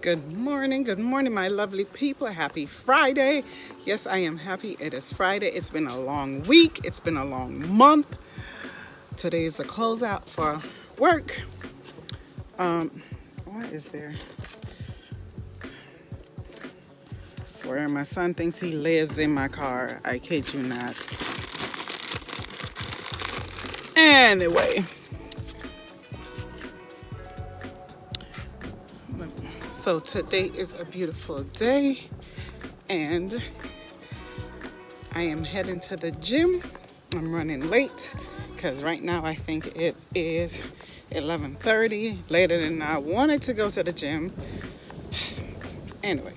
Good morning, my lovely people. Happy Friday. Yes, I am happy it is Friday. It's been a long week. It's been a long month. Today is the closeout for work. What is there? I swear my son thinks he lives in my car. I kid you not. Anyway. So today is a beautiful day and I am heading to the gym. I'm running late because right now I think it is 11:30, later than I wanted to go to the gym. Anyway,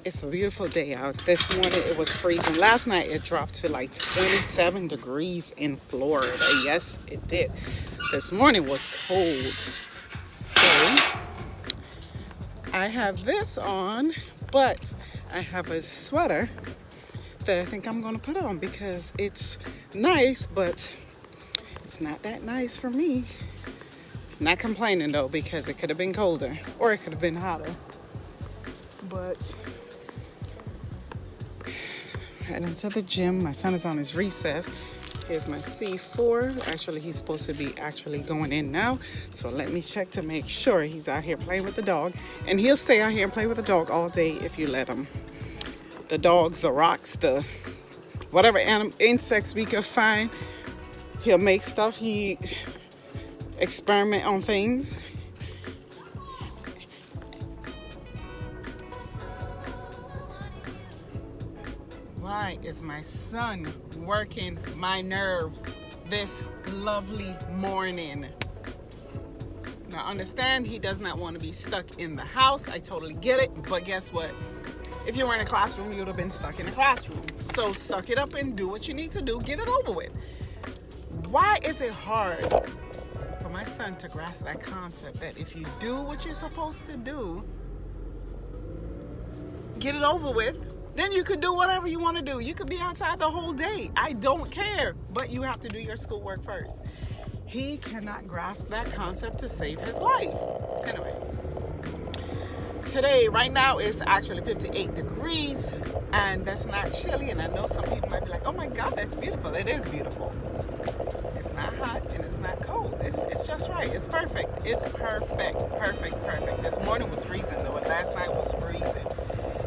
it's a beautiful day out. This morning it was freezing. Last night it dropped to like 27 degrees in Florida. Yes, it did. This morning was cold. So I have this on, but I have a sweater that I think I'm going to put on because it's nice, but it's not that nice for me. Not complaining though, because it could have been colder or it could have been hotter. But heading to the gym. My son is on his recess. Here's my C4. Actually, he's supposed to be going in now. So let me check to make sure he's out here playing with the dog. And he'll stay out here and play with the dog all day if you let him. The dogs, the rocks, the whatever insects we can find. He'll make stuff. He experiment on things. Why is my son working my nerves this lovely morning? Now understand, he does not want to be stuck in the house. I totally get it, but guess what? If you were in a classroom, you would have been stuck in a classroom. So suck it up and do what you need to do. Get it over with. Why is it hard for my son to grasp that concept that if you do what you're supposed to do, get it over with, then you could do whatever you want to do. You could be outside the whole day. I don't care. But you have to do your schoolwork first. He cannot grasp that concept to save his life. Anyway, today, right now, is actually 58 degrees. And that's not chilly. And I know some people might be like, oh my God, that's beautiful. It is beautiful. It's not hot and it's not cold. It's just right. It's perfect. It's perfect. Perfect. This morning was freezing though. And last night was freezing.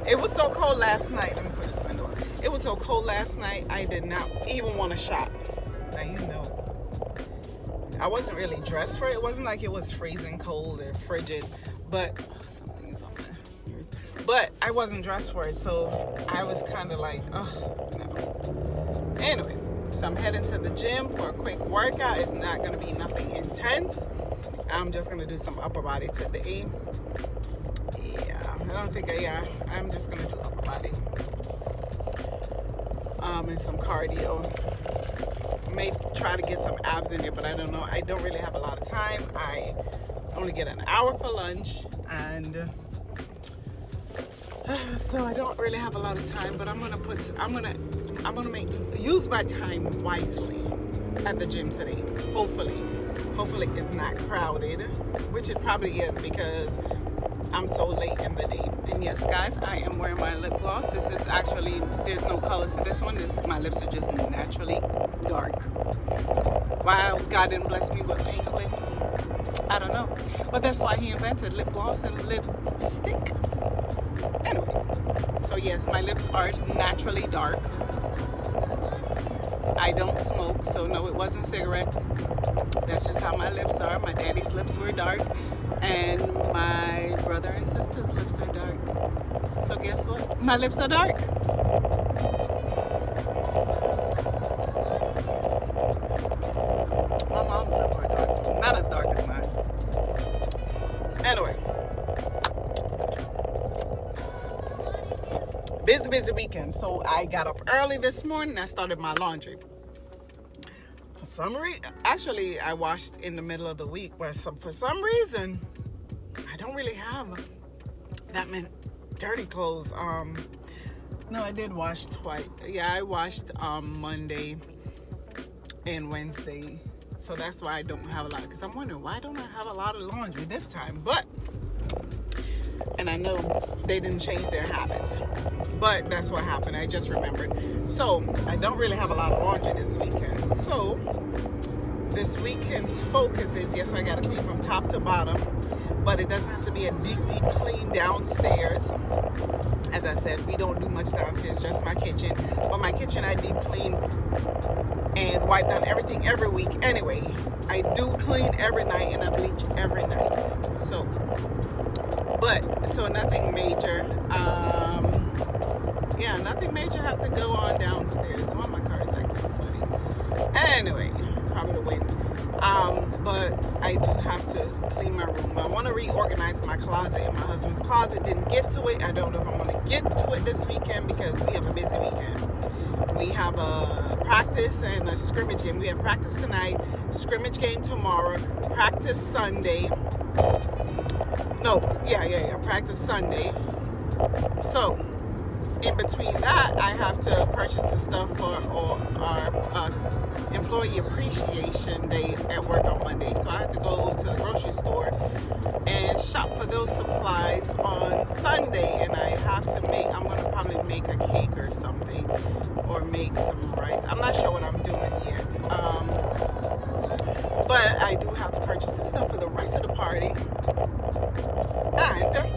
It was so cold last night. Let me put this window on. It was so cold last night, I did not even want to shop. Now, you know, I wasn't really dressed for it. It wasn't like it was freezing cold or frigid, but something's on my ears. But I wasn't dressed for it, so I was kind of like, oh, no. Anyway, so I'm heading to the gym for a quick workout. It's not going to be nothing intense. I'm just going to do some upper body today. I'm just gonna do upper body and some cardio. May try to get some abs in there, but I don't know. I don't really have a lot of time. I only get an hour for lunch, and so I don't really have a lot of time. But I'm gonna use my time wisely at the gym today. Hopefully it's not crowded, which it probably is because I'm so late in the day. And yes, guys, I am wearing my lip gloss. This is actually, there's no colors to this one. My lips are just naturally dark. Why God didn't bless me with pink lips, I don't know. But that's why he invented lip gloss and lipstick. Anyway, so yes, my lips are naturally dark. I don't smoke, so no, it wasn't cigarettes. That's just how my lips are. My daddy's lips were dark, and my brother and sister's lips are dark. So guess what? My lips are dark. My mom's lips are dark too. Not as dark as mine. Anyway. Busy weekend. So I got up early this morning. I started my laundry. For some reason, actually, I washed in the middle of the week, but for some reason, I don't really have that many dirty clothes. No, I did wash twice. Yeah, I washed Monday and Wednesday. So that's why I don't have a lot. Because I'm wondering, why don't I have a lot of laundry this time? But And I know they didn't change their habits. But that's what happened. I just remembered. So I don't really have a lot of laundry this weekend. So this weekend's focus is, yes, I got to clean from top to bottom. But it doesn't have to be a deep clean downstairs. As I said, we don't do much downstairs, just my kitchen. But my kitchen I deep clean and wipe down everything every week. Anyway, I do clean every night and I bleach every night. So nothing major. Yeah, nothing major have to go on downstairs. Oh, my car is acting funny. Anyway, it's probably the wind. But I do have to clean my room. I want to reorganize my closet. My husband's closet didn't get to it. I don't know if I'm going to get to it this weekend because we have a busy weekend. We have a practice and a scrimmage game. We have practice tonight, scrimmage game tomorrow, practice Sunday. Practice Sunday. So in between that, I have to purchase the stuff for our employee appreciation day at work on Monday. So I have to go to the grocery store and shop for those supplies on Sunday. And I have to I'm going to probably make a cake or something, or make some rice. I'm not sure what I'm doing yet. But I do have to purchase the stuff for the rest of the party. And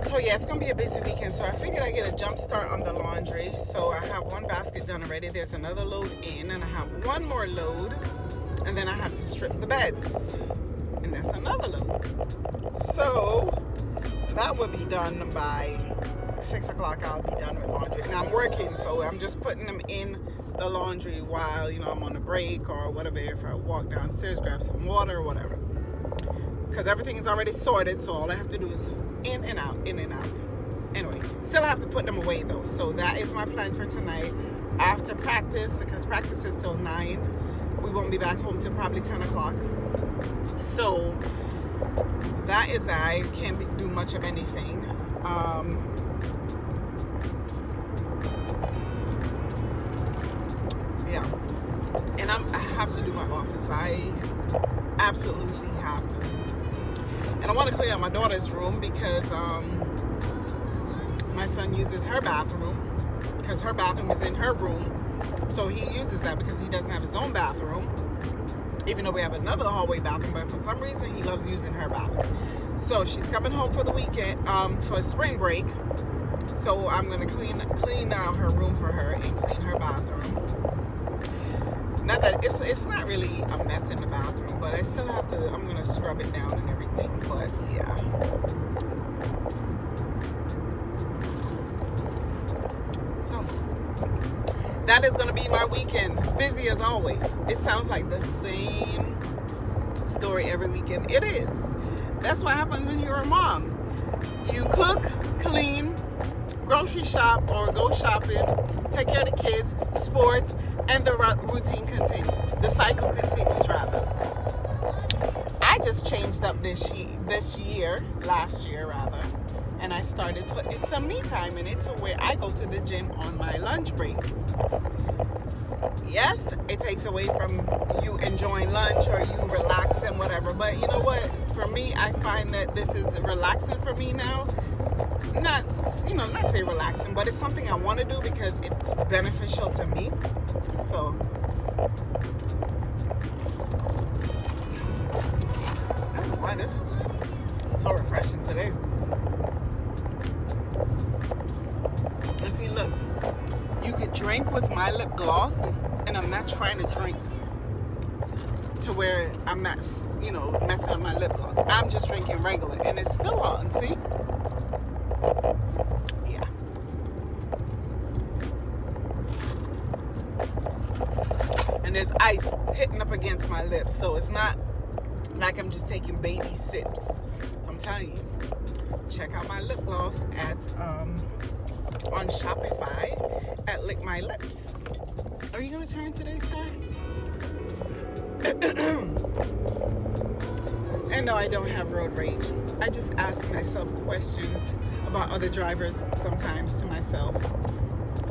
so yeah, it's gonna be a busy weekend. So I figured I'd get a jump start on the laundry. So I have one basket done already. There's another load in, and I have one more load, and then I have to strip the beds, and that's another load. So that will be done by 6 o'clock. I'll be done with laundry, and I'm working, so I'm just putting them in the laundry while I'm on a break or whatever. If I walk downstairs, grab some water or whatever, because everything is already sorted. So all I have to do is in and out. Anyway, still have to put them away though. So that is my plan for tonight after practice, because practice is till 9. We won't be back home till probably 10 o'clock. So that is that. I can't do much of anything. Yeah. And I have to do my office. I absolutely have to. And I want to clean out my daughter's room because my son uses her bathroom, because her bathroom is in her room. So he uses that because he doesn't have his own bathroom, even though we have another hallway bathroom. But for some reason, he loves using her bathroom. So she's coming home for the weekend, for spring break. So I'm going to clean out her room for her and clean her bathroom. Not that it's not really a mess in the bathroom, but I still have to. I'm gonna scrub it down and everything. But yeah. So that is gonna be my weekend. Busy as always. It sounds like the same story every weekend. It is. That's what happens when you're a mom. You cook, clean, grocery shop, or go shopping, take care of the kids, sports, and the routine continues. The cycle continues, rather. I just changed up last year, and I started putting some me time in it to where I go to the gym on my lunch break. Yes, it takes away from you enjoying lunch or you relaxing, whatever. But you know what? For me, I find that this is relaxing for me now. Not say relaxing, but it's something I want to do because it's beneficial to me. So I don't know why this is so refreshing today. And see, look, you could drink with my lip gloss, and I'm not trying to drink to where I'm not, messing up my lip gloss. I'm just drinking regular, and it's still on, see? Yeah. And there's ice hitting up against my lips, so it's not like I'm just taking baby sips. So I'm telling you, check out my lip gloss on Shopify at Lick My Lips. Are you gonna turn today, sir? And no, I don't have road rage. I just ask myself questions about other drivers sometimes to myself,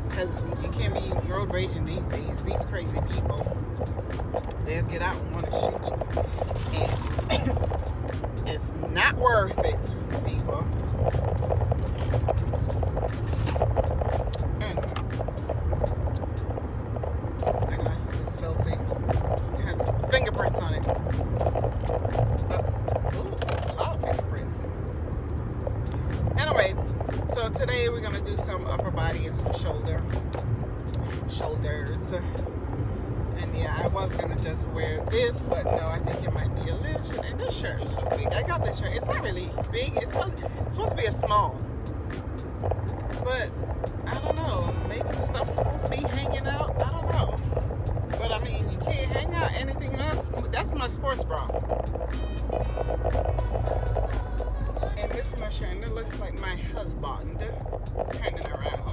because you can't be road raging these days. These crazy people, they'll get out and want to shoot you. And It's not worth it, people. Anyway, my glasses is filthy. It has fingerprints on it. Ooh, a lot of fingerprints. Anyway, so today we're gonna do some upper body and some shoulders. And yeah, I was gonna just wear this, but no, I think it might be a little shit. And this shirt is so big. I got this shirt. It's not really big. It's supposed to be a small. But I don't know. Maybe stuff's supposed to be hanging out. I don't know. But I mean, you can't hang out anything else. That's my sports bra. And this is my shirt. And it looks like my husband turning around.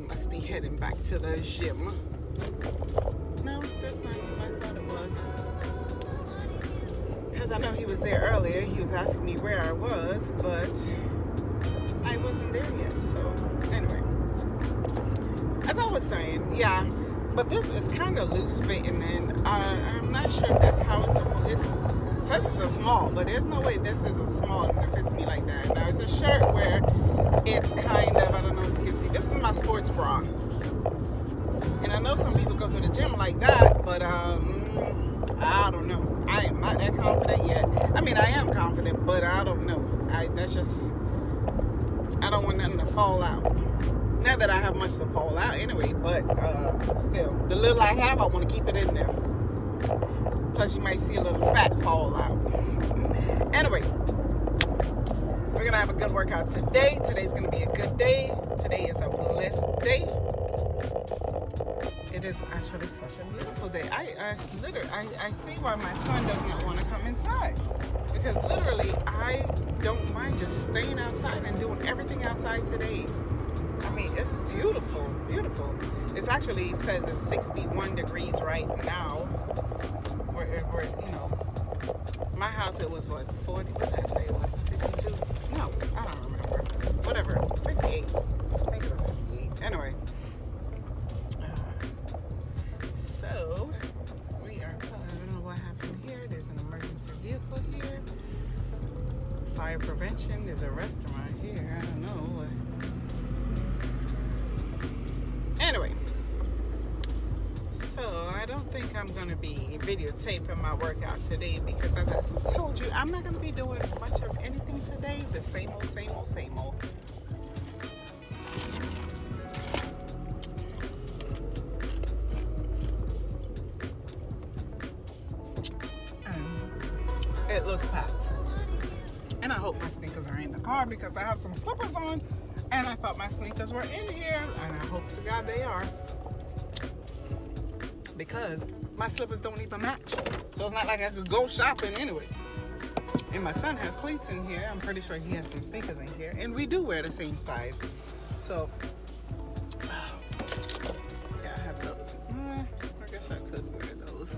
Must be heading back to the gym. No, that's not what I thought it was. Because I know he was there earlier. He was asking me where I was, but I wasn't there yet. So, anyway. As I was saying, yeah. But this is kind of loose fitting, and I'm not sure if that's how it says it's a small, but there's no way this is a small and it fits me like that. Now, it's a shirt where it's kind of, I don't know if you can see, this is my sports bra. And I know some people go to the gym like that, but I don't know. I am not that confident yet. I mean, I am confident, but I don't know. I don't want nothing to fall out. Not that I have much to fall out anyway, but still, the little I have, I want to keep it in there. Plus, you might see a little fat fall out. Anyway, we're going to have a good workout today. Today's going to be a good day. Today is a blessed day. It is actually such a beautiful day. I see why my son does not want to come inside. Because literally, I don't mind just staying outside and doing everything outside today. I mean, it's beautiful, beautiful. It says it's 61 degrees right now. We're, you know, my house, it was what, 40? What did I say? It was 52? No, I don't remember. Whatever, 58. I think it was 58. Anyway. So, we are, I don't know what happened here. There's an emergency vehicle here. Fire prevention. There's a restaurant here. I don't know. Anyway, so I don't think I'm going to be videotaping my workout today because, as I told you, I'm not going to be doing much of anything today. The same old, same old, same old. It looks packed. And I hope my sneakers are in the car because I have some slippers on. And I thought my sneakers were in here, and I hope to God they are. Because my slippers don't even match. So it's not like I could go shopping anyway. And my son has cleats in here. I'm pretty sure he has some sneakers in here. And we do wear the same size. So, yeah, I have those. I guess I could wear those.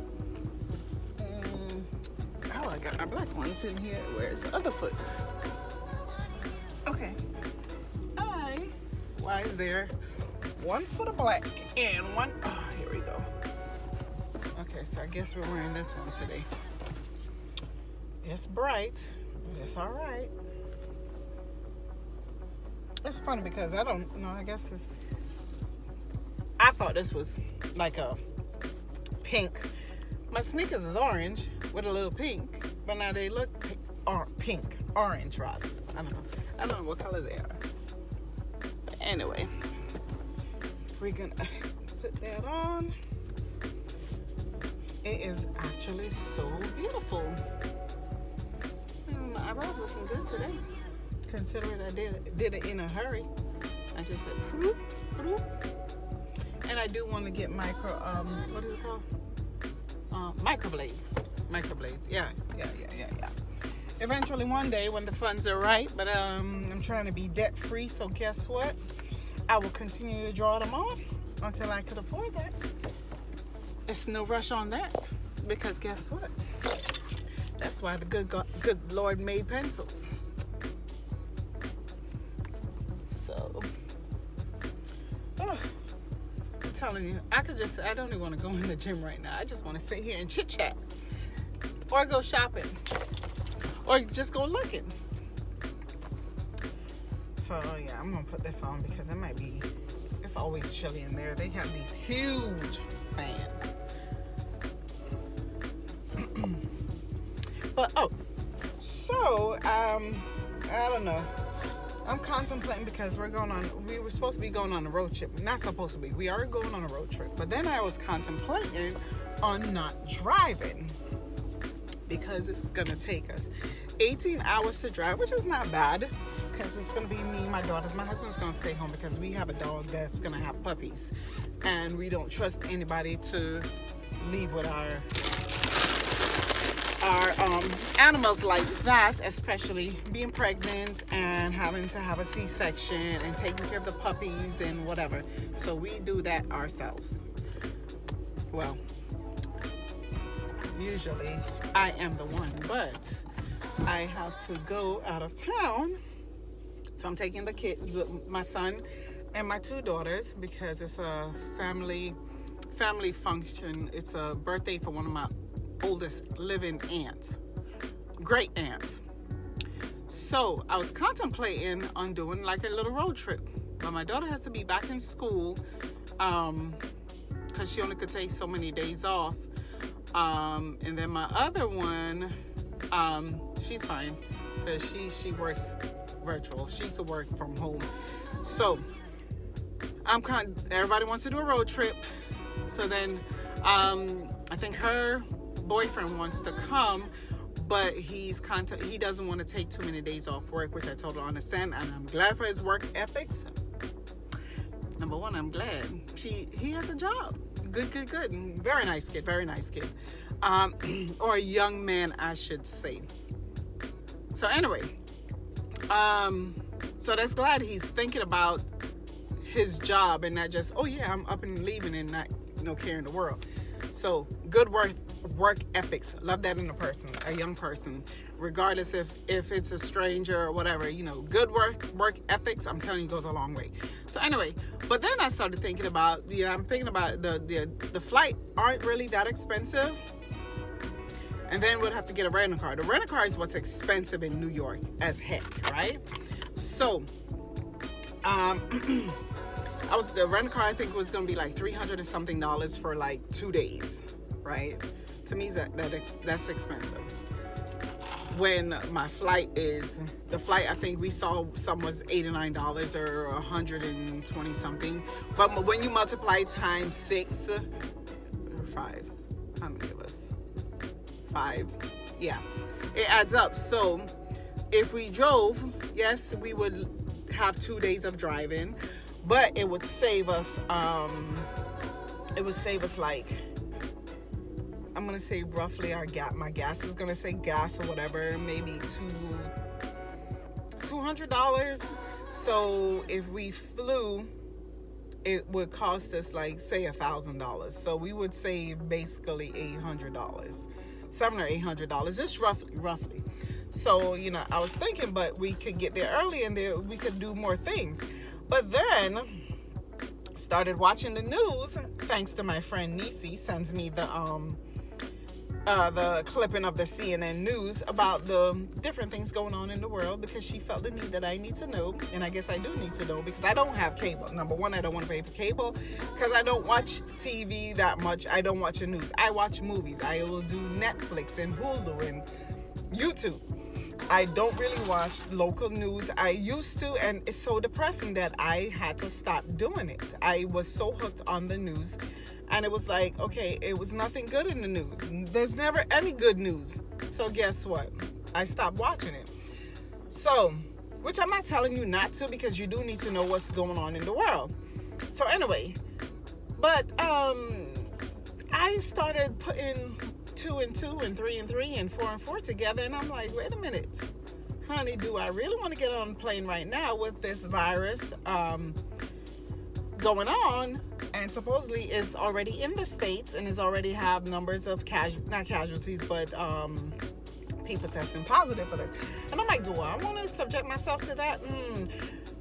Oh, I got my black ones in here. Where's the other foot? Okay. Why is there one foot of black and one? Oh, here we go. Okay, so I guess we're wearing this one today. It's bright, but it's all right. It's funny because I don't know. I guess it's. I thought this was like a pink. My sneakers is orange with a little pink, but now they look pink, orange rather. I don't know what color they are. Anyway, we're gonna put that on. It is actually so beautiful. My eyebrows looking good today, considering I did it in a hurry. I just said bloop, bloop. And I do want to get what is it called? Microblades. Yeah. Eventually one day when the funds are right, but I'm trying to be debt free, so guess what? I will continue to draw them on until I could afford that. It's no rush on that, because guess what? That's why the good Lord made pencils. So, I'm telling telling you, I don't even want to go in the gym right now. I just want to sit here and chit chat, or go shopping, or just go looking. So yeah, I'm gonna put this on because it's always chilly in there. They have these huge fans. But I don't know. I'm contemplating because we were supposed to be going on a road trip. Not supposed to be. We are going on a road trip. But then I was contemplating on not driving because it's going to take us 18 hours to drive, which is not bad because it's going to be me, my daughters. My husband's going to stay home because we have a dog that's going to have puppies. And we don't trust anybody to leave with our animals like that, especially being pregnant and having to have a C-section and taking care of the puppies and whatever. So we do that ourselves. Well, usually I am the one, but I have to go out of town. So I'm taking the kid, my son and my two daughters, because it's a family function. It's a birthday for one of my oldest living aunt, great aunt. So I was contemplating on doing like a little road trip, but my daughter has to be back in school because she only could take so many days off, and then my other one, she's fine because she works virtual. She could work from home. So everybody wants to do a road trip. So then I think her boyfriend wants to come, but he doesn't want to take too many days off work, which I totally understand, and I'm glad for his work ethics. Number one, I'm glad he has a job. Good. Very nice kid. Or a young man, I should say. So anyway, so that's glad he's thinking about his job and not just, oh yeah, I'm up and leaving and not, caring the world. So good work ethics. Love that in a young person, regardless if it's a stranger or whatever. Good work ethics, I'm telling you, goes a long way. So anyway, but then I started thinking about, I'm thinking about the flight aren't really that expensive. And then we'll have to get a rental car. The rental car is what's expensive in New York as heck, right? So, the rental car, I think, was going to be like $300 and something for like 2 days, right? To me, that's expensive. When my flight I think we saw some was $89 or $120 something. But when you multiply times 6 or 5, how many of us? 5, yeah, it adds up. So if we drove, yes, we would have 2 days of driving, but it would save us like, I'm gonna say roughly my gas is gonna say gas or whatever, maybe $200. So if we flew, it would cost us like, say, $1,000. So we would save basically $800, $700 or $800, just roughly. So, I was thinking, but we could get there early and we could do more things. But then started watching the news, thanks to my friend Nisi, sends me the clipping of the CNN news about the different things going on in the world, because she felt the need that I need to know, and I guess I do need to know because I don't have cable. Number one, I don't want to pay for cable because I don't watch TV that much. I don't watch the news. I watch movies. I will do Netflix and Hulu and YouTube. I don't really watch local news. I used to, and it's so depressing that I had to stop doing it. I was so hooked on the news, and it was like, okay, it was nothing good in the news. There's never any good news. So guess what? I stopped watching it. So, which I'm not telling you not to, because you do need to know what's going on in the world. So anyway, but I started putting 2 and 2 and 3 and 3 and 4 and 4 together, and I'm like, wait a minute, honey, do I really want to get on a plane right now with this virus going on? And supposedly is already in the States and is already have numbers of not casualties, but people testing positive for this. And I'm like, do I want to subject myself to that?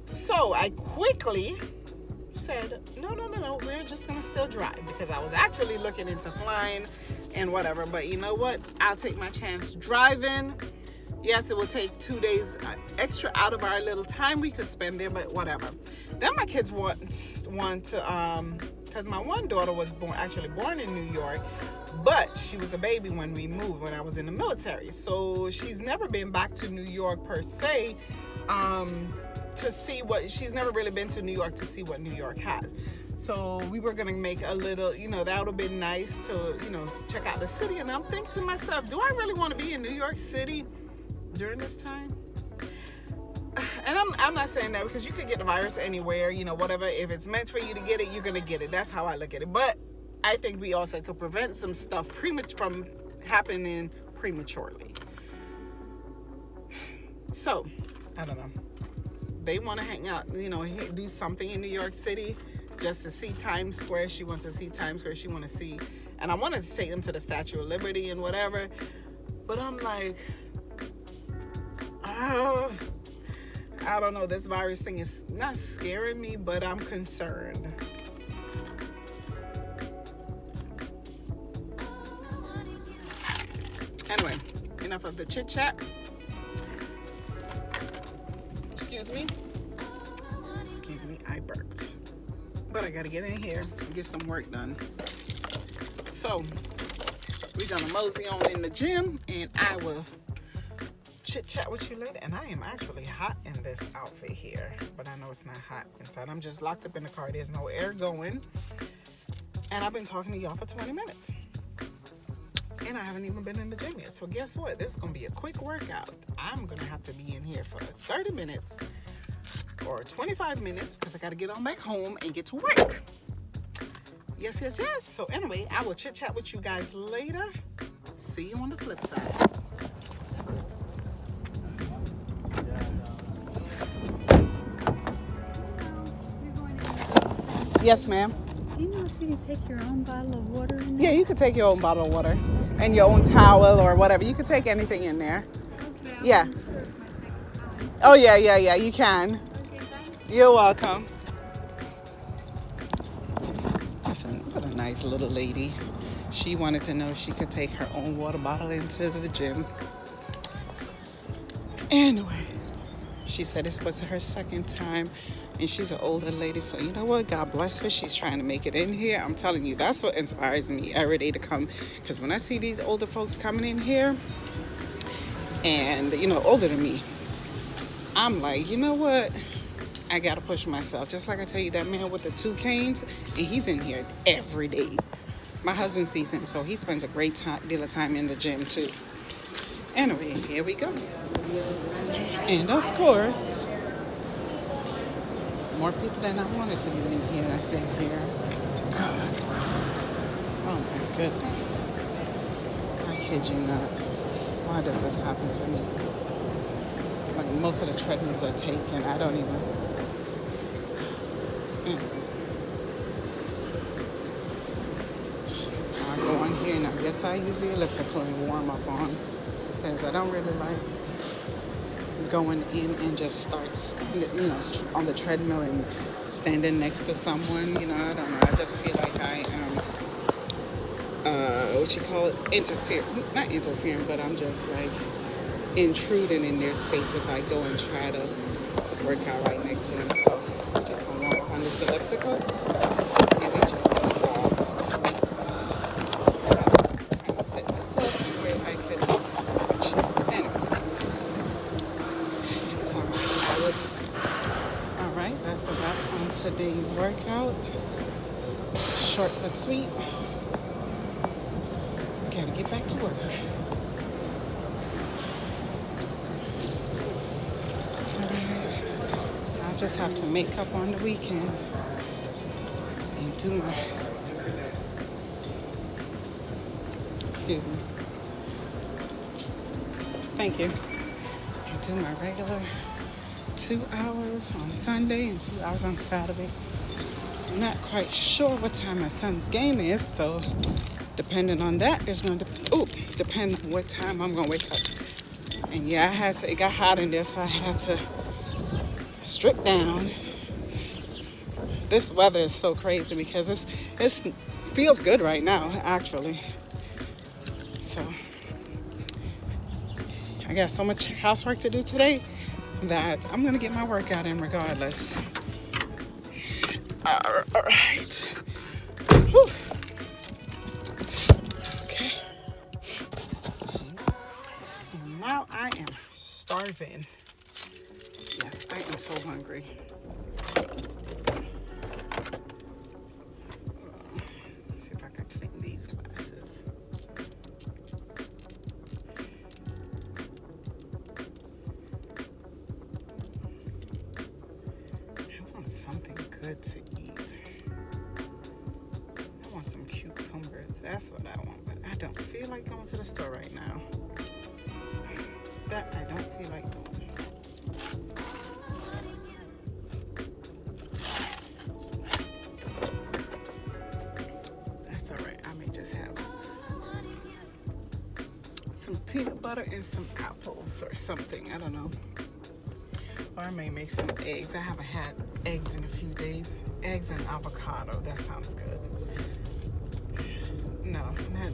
So I quickly said, no, we're just gonna still drive, because I was actually looking into flying and whatever. But you know what? I'll take my chance driving. Yes, it will take 2 days extra out of our little time we could spend there, but whatever. Then my kids want to, because my one daughter was born in New York, but she was a baby when we moved, when I was in the military. So she's never been back to New York per se, to see what, she's never really been to New York to see what New York has. So we were gonna make a little, that would have been nice to, check out the city. And I'm thinking to myself, do I really want to be in New York City during this time? And I'm not saying that, because you could get the virus anywhere, whatever. If it's meant for you to get it, you're gonna get it. That's how I look at it. But I think we also could prevent some stuff from happening prematurely. So I don't know. They want to hang out, do something in New York City just to see Times Square. She wants to see Times Square. She wants to see, and I wanted to take them to the Statue of Liberty and whatever. But I'm like, I don't know. This virus thing is not scaring me, but I'm concerned. Anyway, enough of the chit chat. Excuse me, I burped. But I gotta get in here and get some work done. So we're gonna mosey on in the gym, and I will chit chat with you later. And I am actually hot in this outfit here, but I know it's not hot inside. I'm just locked up in the car. There's no air going. And I've been talking to y'all for 20 minutes. And I haven't even been in the gym yet. So guess what? This is going to be a quick workout. I'm going to have to be in here for 30 minutes or 25 minutes, because I got to get on back home and get to work. Yes. So anyway, I will chit chat with you guys later. See you on the flip side. Yes, ma'am. Do you know if you can take your own bottle of water in there? Yeah, you can take your own bottle of water and your own towel or whatever. You can take anything in there. Okay, Yeah. my second time. Oh, yeah, you can. Okay, thanks. You're welcome. Listen, what a nice little lady. She wanted to know if she could take her own water bottle into the gym. Anyway, she said this was her second time, and she's an older lady, so you know what, God bless her. She's trying to make it in here. I'm telling you, that's what inspires me every day to come, because when I see these older folks coming in here and older than me, I'm like, you know what, I gotta push myself. Just like I tell you, that man with the 2 canes, and he's in here every day. My husband sees him, so he spends a great deal of time in the gym too. Anyway, here we go. And of course, more people than I wanted to be in here that's in here. God. Oh my goodness. I kid you not. Why does this happen to me? Like, most of the treadmills are taken. I don't even. I go on here, and I guess I use the elliptical and warm up on, because I don't really like going in and just start standing, on the treadmill and standing next to someone. I don't know. I just feel like I am, not interfering, but I'm just like intruding in their space if I go and try to work out right next to them. So I'm just gonna walk on this elliptical, and we just gonna walk. I'm gonna set myself to where I can. Alright, that's a wrap on today's workout. Short but sweet. Gotta get back to work. Alright. I'll just have to make up on the weekend and do my. Excuse me. Thank you. And do my regular 2 hours on Sunday and 2 hours on Saturday. I'm not quite sure what time my son's game is, so depending on that, it's going to depend on what time I'm going to wake up. And yeah, it got hot in there, so I had to strip down this weather is so crazy because it feels good right now, actually. So I got so much housework to do today that I'm gonna get my workout in regardless. All right. Whew. Okay. And now I am starving. Yes, I am so hungry. Let's see if I can clean these glasses. I want something good to eat. I want some cucumbers. That's what I want, but I don't feel like going to the store right now. That I don't feel like doing. That's all right. I may just have some peanut butter and some apples or something. I don't know. Or I may make some eggs. I haven't had eggs in a few days. Eggs and avocado. That sounds good. No,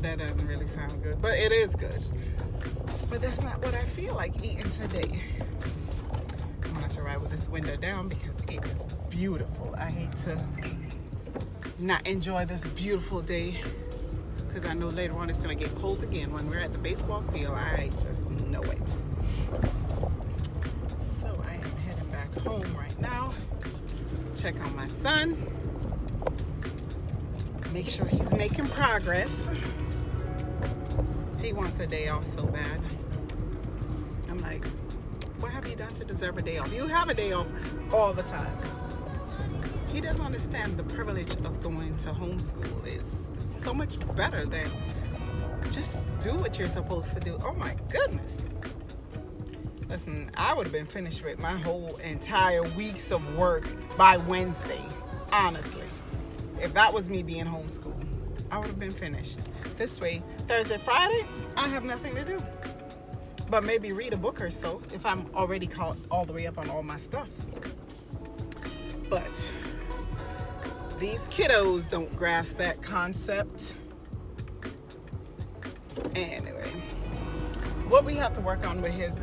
that doesn't really sound good, but it is good. But that's not what I feel like eating today. I'm gonna have to ride with this window down because it is beautiful. I hate to not enjoy this beautiful day because I know later on it's gonna get cold again when we're at the baseball field. I just know it. So I am heading back home right now. Check on my son. Make sure he's making progress. He wants a day off so bad. I'm like, what have you done to deserve a day off? You have a day off all the time. He doesn't understand the privilege of going to homeschool is so much better than just do what you're supposed to do. Oh my goodness. Listen, I would have been finished with my whole entire weeks of work by Wednesday, honestly. If that was me being homeschooled, I would have been finished. This way, Thursday, Friday, I have nothing to do. But maybe read a book or so if I'm already caught all the way up on all my stuff. But these kiddos don't grasp that concept. Anyway, what we have to work on with his,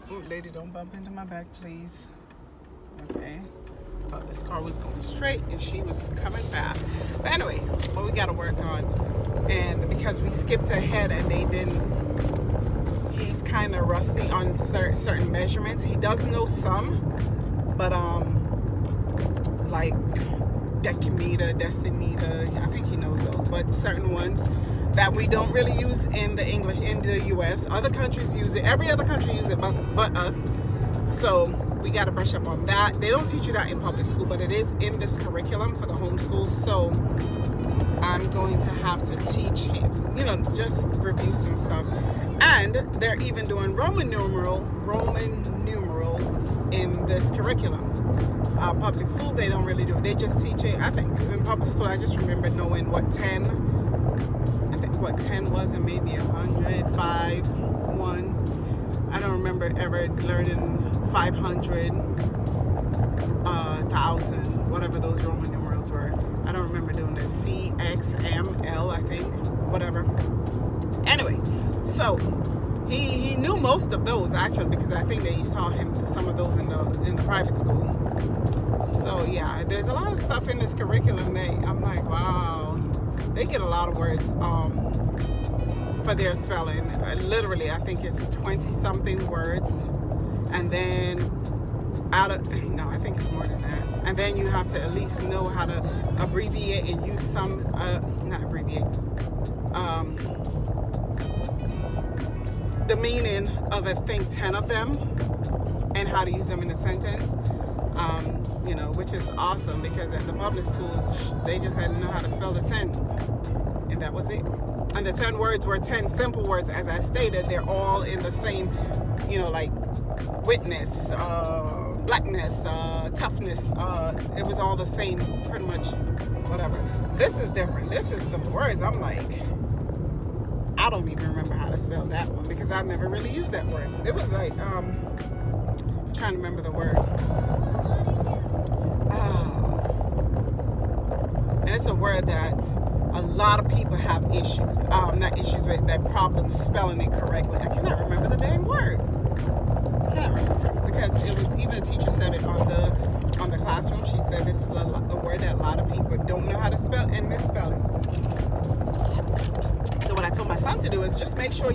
ooh, lady, don't bump into my back, please. Okay. Thought this car was going straight and she was coming fast. But anyway, what we got to work on, and because we skipped ahead and they didn't, he's kind of rusty on certain measurements. He does know some, but like decameter, decimeter, I think he knows those, but certain ones that we don't really use in the English in the US. Other countries use it. Every other country uses it but us. So we got to brush up on that. They don't teach you that in public school, but it is in this curriculum for the homeschool. So I'm going to have to teach him, just review some stuff. And they're even doing Roman numerals in this curriculum. Public school, they don't really do it. They just teach it. I think in public school, I just remember knowing what 10 was, and maybe 100, 5, 1. I don't remember ever learning 500, 1,000, whatever those Roman numerals were. I don't remember doing the C, X, M, L, I think, whatever. Anyway, so he knew most of those actually because I think they taught him some of those in the private school. So yeah, there's a lot of stuff in this curriculum that I'm like, wow, they get a lot of words for their spelling. Literally, I think it's 20-something words, and then I think it's more than that. And then you have to at least know how to abbreviate and use some, not abbreviate, the meaning of, I think, 10 of them, and how to use them in a sentence, which is awesome because at the public school, they just had to know how to spell the 10, and that was it. And the 10 words were 10 simple words, as I stated. They're all in the same, like witness, blackness, toughness. It was all the same, pretty much, whatever. This is different. This is some words. I'm like, I don't even remember how to spell that one because I've never really used that word. It was like, trying to remember the word. And it's a word that a lot of people have issues. Not issues, but that problem spelling it correctly. I cannot remember the dang word. I cannot remember. Because it was, even the teacher said it on the classroom. She said this is a word that a lot of people don't know how to spell and misspell it. So what I told my son to do is just make sure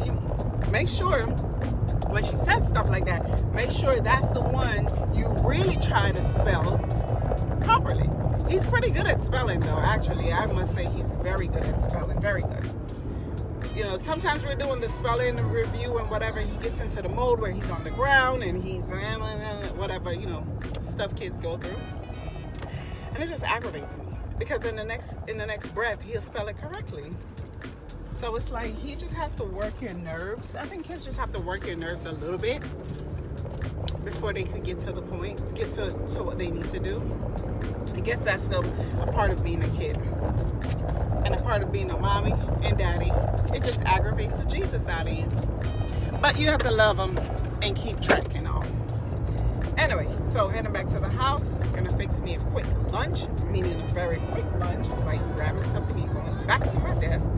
when she says stuff like that, make sure that's the one you really try to spell properly. He's pretty good at spelling though, actually. I must say he's very good at spelling, very good. You know, sometimes we're doing the spelling review and whatever, he gets into the mode where he's on the ground and he's whatever, you know, stuff kids go through. And it just aggravates me because in the next breath, he'll spell it correctly. So it's like he just has to work your nerves. I think kids just have to work your nerves a little bit before they could get to the point, get to what they need to do. I guess that's a part of being a kid. And a part of being a mommy and daddy. It just aggravates the Jesus out of you. But you have to love them and keep track and all. Anyway, so heading back to the house, gonna fix me a quick lunch, meaning a very quick lunch, like grabbing something and going back to my desk,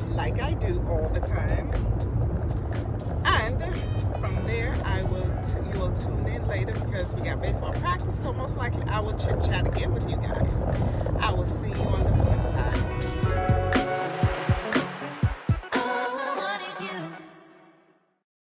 like I do all the time. And from there, you will tune in later because we got baseball practice. So most likely, I will chit chat again with you guys. I will see you on